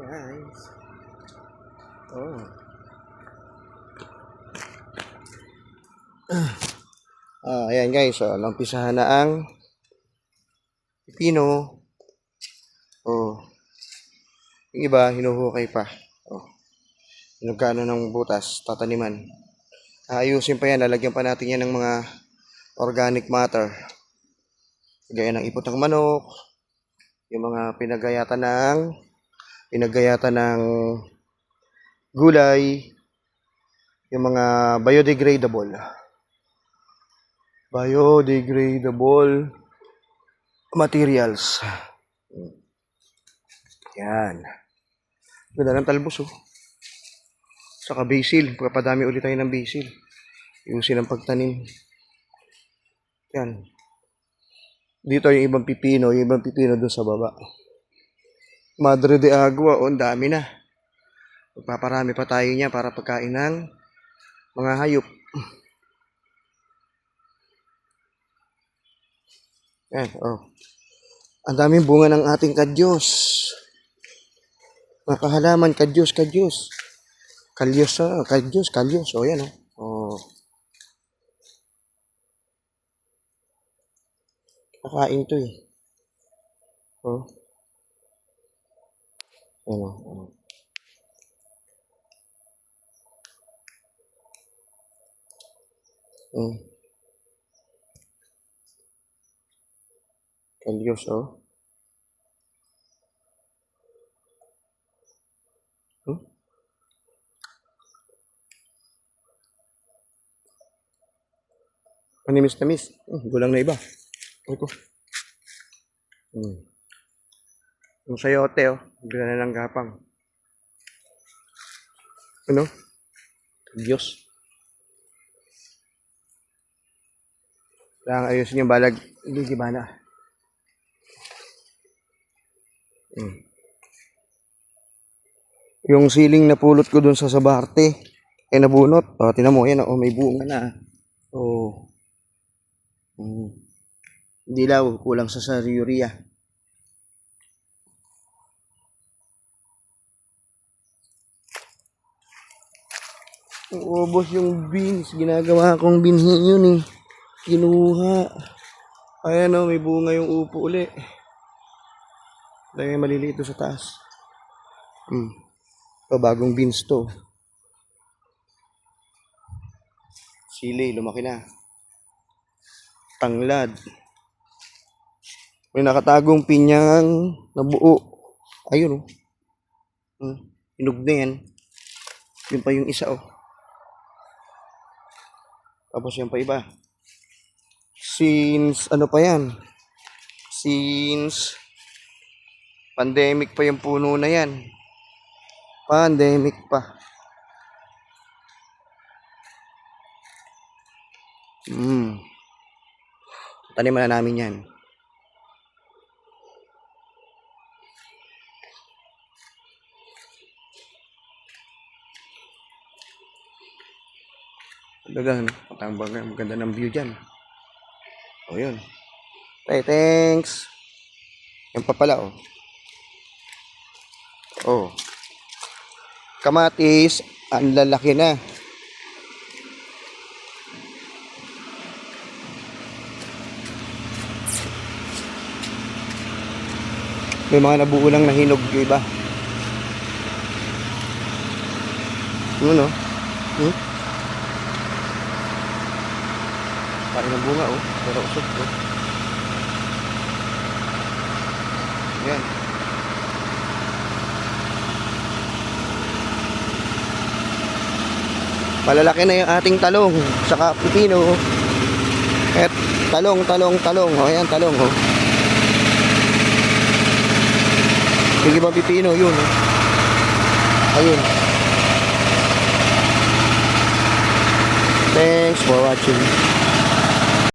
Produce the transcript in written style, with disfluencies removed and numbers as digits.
Guys. Oh. Ayan guys. So, nampisahan na ang pipino. Oh. Yung iba, hinuhukay pa. Oh. Hinugano ng butas, tataniman. Ayusin pa yan. Lalagyan pa natin yan ng mga organic matter. Gaya ng ipot ng manok. Yung mga pinagayatan ng gulay. Yung mga biodegradable materials. Yan. Ganda ng talbos, oh. Saka basil. Pagpapadami ulit tayo ng basil. Iusin ang pagtanim. Yan. Dito yung ibang pipino. Yung ibang pipino doon sa baba. Madre de agua. Oh, ang dami na. Magpaparami pa tayo niya para pagkain ng mga hayop. Yan, oh. Ang daming bunga ng ating kadyos. Mga kahalaman, kadyos. Kalyos, kadyos. O, yan, oh. Oh. Kakain to, eh. Oh. Yan, oh. Oh. Kalyos, oh. Manimis-tamis. Gulang na iba. Ay ko. Yung sayote, oh. Bila na ng gapang. Ano? Diyos. Kailangan ayusin yung balag. Hindi, gibana. Yung siling na pulot ko dun sa Sabarte, nabunot. O, tinan mo, yan, may bunga na. O. Hindi law, kulang sa urea. Ubos yung beans. Ginagawa kong binhi yun, eh. Kinuha. Ayan, may bunga yung upo uli. Dahil maliliit ito sa taas. Bagong beans to. Sili, lumaki na. Tanglad. May nakatagong pinyang nabuo. Ayun, oh. Hinog na yan. Yun pa yung isa, oh. Tapos yan pa iba. Since, ano pa yan? Since pandemic pa yung puno na yan. Pandemic pa. Taniman na namin yan. Maganda ng view dyan. O, yun. Okay, thanks. Yan pa pala, oh. Oh. Kamatis, ang lalaki na. May mga nabuo lang na hinog yung iba. Ano, no? Parang ng bunga, oh. Pero usok, oh. Yan. Palalaki na yung ating talong. Saka pipino. At talong. O, ayan, talong, oh. Yung ibang pipino, yun, oh. Ayun. Thanks for watching.